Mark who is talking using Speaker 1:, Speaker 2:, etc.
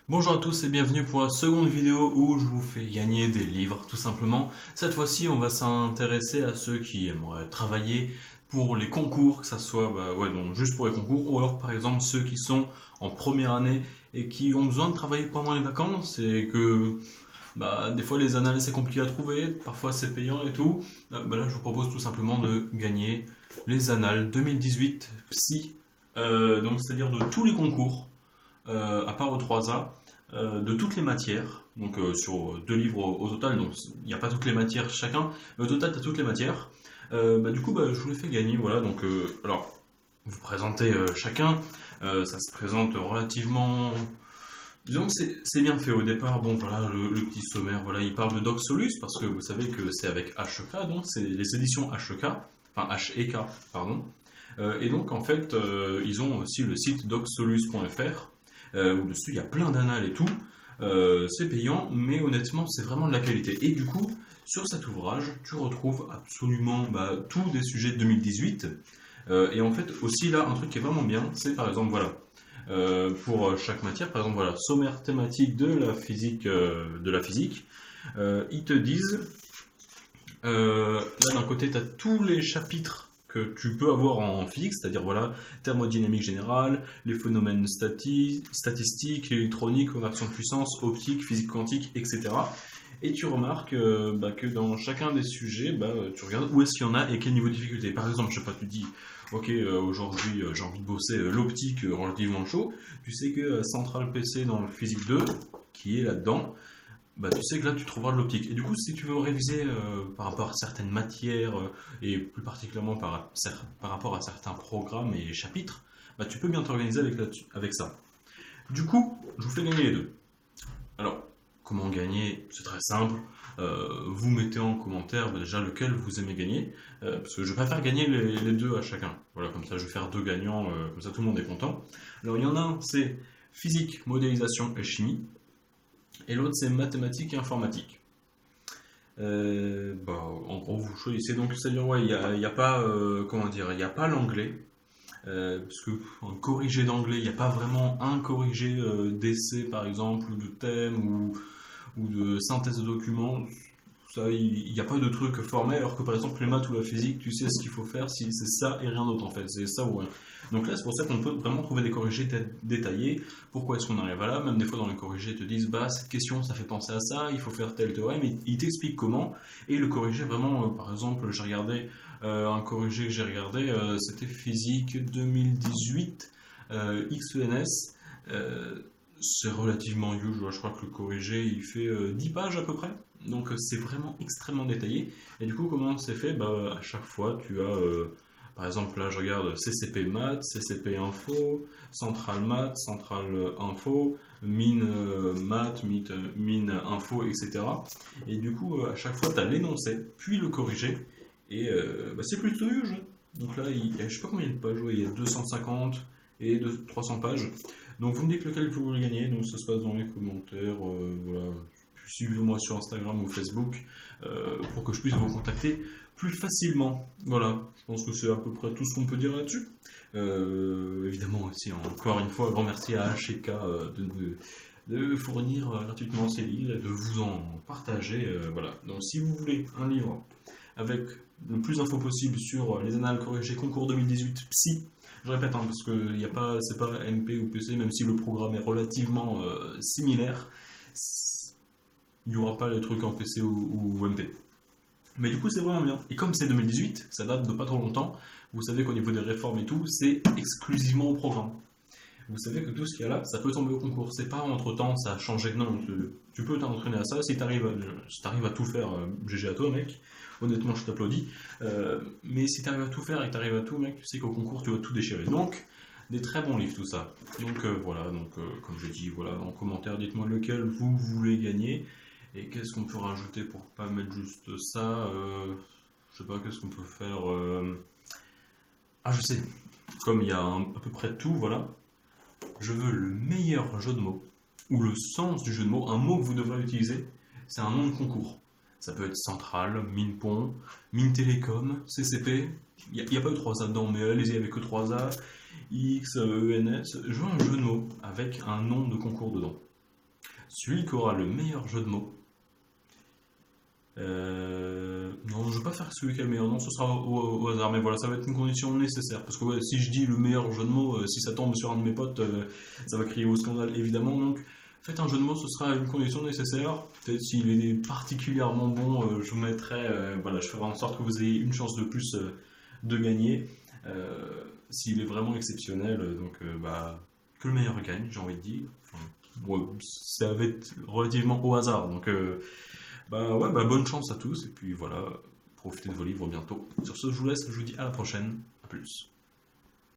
Speaker 1: Bonjour à tous et bienvenue pour la seconde vidéo où je vous fais gagner des livres, tout simplement. Cette fois-ci, on va s'intéresser à ceux qui aimeraient travailler pour les concours, que ça soit donc juste pour les concours, ou alors par exemple ceux qui sont en première année et qui ont besoin de travailler pendant les vacances et que des fois les annales c'est compliqué à trouver, parfois c'est payant et tout. Là, je vous propose tout simplement de gagner les annales 2018 psy, donc c'est-à-dire de tous les concours à part au 3A, de toutes les matières, donc sur deux livres au total, donc il n'y a pas toutes les matières chacun, mais au total tu as toutes les matières. Je vous les fais gagner, voilà, donc alors, vous présentez chacun, ça se présente relativement. Disons que c'est bien fait au départ. Bon, voilà, le petit sommaire. Voilà, il parle de Doc Solus parce que vous savez que c'est avec HEK, donc c'est les éditions HEK, enfin HEK, pardon. Et donc, en fait, ils ont aussi le site docsolus.fr où dessus il y a plein d'annales et tout. C'est payant, mais honnêtement, c'est vraiment de la qualité. Et du coup, sur cet ouvrage, tu retrouves absolument tous des sujets de 2018. Et en fait, aussi là, un truc qui est vraiment bien, c'est par exemple, voilà, pour chaque matière, par exemple, voilà, sommaire thématique de la physique, ils te disent, là d'un côté, tu as tous les chapitres que tu peux avoir en physique, c'est-à-dire voilà, thermodynamique générale, les phénomènes statistiques, électronique, conversion de puissance, optique, physique quantique, etc. Et tu remarques que dans chacun des sujets, tu regardes où est-ce qu'il y en a et quel niveau de difficulté. Par exemple, je sais pas, tu dis, ok, aujourd'hui j'ai envie de bosser l'optique relativement chaud. Tu sais que Central PC dans le physique 2, qui est là-dedans, tu sais que là tu trouveras de l'optique. Et du coup, si tu veux réviser par rapport à certaines matières et plus particulièrement par rapport à certains programmes et chapitres, tu peux bien t'organiser avec ça. Du coup, je vous fais gagner les deux. Alors, comment gagner? C'est très simple. Vous mettez en commentaire déjà lequel vous aimez gagner, parce que je préfère gagner les deux à chacun. Voilà, comme ça je vais faire deux gagnants, comme ça tout le monde est content. Alors il y en a un, c'est physique, modélisation et chimie, et l'autre c'est mathématiques et informatique. En gros, vous choisissez donc, c'est-à-dire ouais, il y a pas, comment dire, il n'y a pas l'anglais. Parce que un corrigé d'anglais, il n'y a pas vraiment un corrigé d'essai par exemple, ou de thème, ou de synthèse de documents. Ça, il n'y a pas de truc formel, alors que par exemple les maths ou la physique, tu sais ce qu'il faut faire si c'est ça et rien d'autre en fait, c'est ça ou rien. Donc là, c'est pour ça qu'on peut vraiment trouver des corrigés détaillés. Pourquoi est-ce qu'on arrive à là? Même des fois dans les corrigés, ils te disent cette question, ça fait penser à ça, il faut faire tel théorème, ils t'expliquent comment. Et le corrigé vraiment, par exemple, j'ai regardé un corrigé que j'ai regardé, c'était physique 2018 XENS. C'est relativement huge, je crois que le corrigé il fait 10 pages à peu près. Donc c'est vraiment extrêmement détaillé. Et du coup, comment c'est fait? À chaque fois, tu as, par exemple, là je regarde CCP Maths, CCP Info, Central Maths, Central Info, Mine Maths, Mine Info, etc. Et du coup, à chaque fois, tu as l'énoncé, puis le corrigé. Et c'est plutôt huge. Donc là, je sais pas combien de pages, ouais, il y a 250 et 300 pages. Donc vous me dites lequel vous voulez gagner, donc ça se passe dans les commentaires, voilà. Suivez-moi sur Instagram ou Facebook pour que je puisse vous contacter plus facilement. Voilà, je pense que c'est à peu près tout ce qu'on peut dire là-dessus. Évidemment aussi, encore une fois, un grand merci à HK de fournir gratuitement ces livres et de vous en partager. Voilà. Donc si vous voulez un livre avec le plus d'infos possible sur les annales corrigées concours 2018 psy. Je répète, parce que c'est pas MP ou PC, même si le programme est relativement similaire, il n'y aura pas les trucs en PC ou MP. Mais du coup, c'est vraiment bien. Et comme c'est 2018, ça date de pas trop longtemps, vous savez qu'au niveau des réformes et tout, c'est exclusivement au programme. Vous savez que tout ce qu'il y a là, ça peut tomber au concours. C'est pas entre temps, ça a changé de nom. Tu peux t'entraîner à ça si t'arrives à tout faire. GG à toi, mec. Honnêtement, je t'applaudis. Mais si t'arrives à tout faire et que t'arrives à tout, mec, tu sais qu'au concours, tu vas tout déchirer. Donc, des très bons livres, tout ça. Donc, voilà. Donc, comme je dis, voilà, en commentaire, dites-moi lequel vous voulez gagner. Et qu'est-ce qu'on peut rajouter pour pas mettre juste ça Je sais pas, qu'est-ce qu'on peut faire Ah, je sais. Comme il y a à peu près tout, voilà. Je veux le meilleur jeu de mots, ou le sens du jeu de mots, un mot que vous devrez utiliser, c'est un nom de concours. Ça peut être Centrale, Minepont, Mine Télécom, CCP, il n'y a pas eu 3A dedans, mais allez-y avec que 3A, X, ENS, je veux un jeu de mots avec un nom de concours dedans. celui qui aura le meilleur jeu de mots. Non, je vais pas faire celui qui a le meilleur, non, ce sera au hasard, mais voilà, ça va être une condition nécessaire. Parce que ouais, si je dis le meilleur jeu de mots, si ça tombe sur un de mes potes, ça va crier au scandale, évidemment. Donc, faites un jeu de mots, ce sera une condition nécessaire. Peut-être s'il est particulièrement bon, je vous mettrai, voilà, je ferai en sorte que vous ayez une chance de plus de gagner. S'il est vraiment exceptionnel, donc bah, que le meilleur gagne, j'ai envie de dire. Enfin, ouais, ça va être relativement au hasard, donc bah ouais, bah bonne chance à tous, et puis voilà, profitez de vos livres bientôt. Sur ce, je vous laisse, je vous dis à la prochaine, à plus.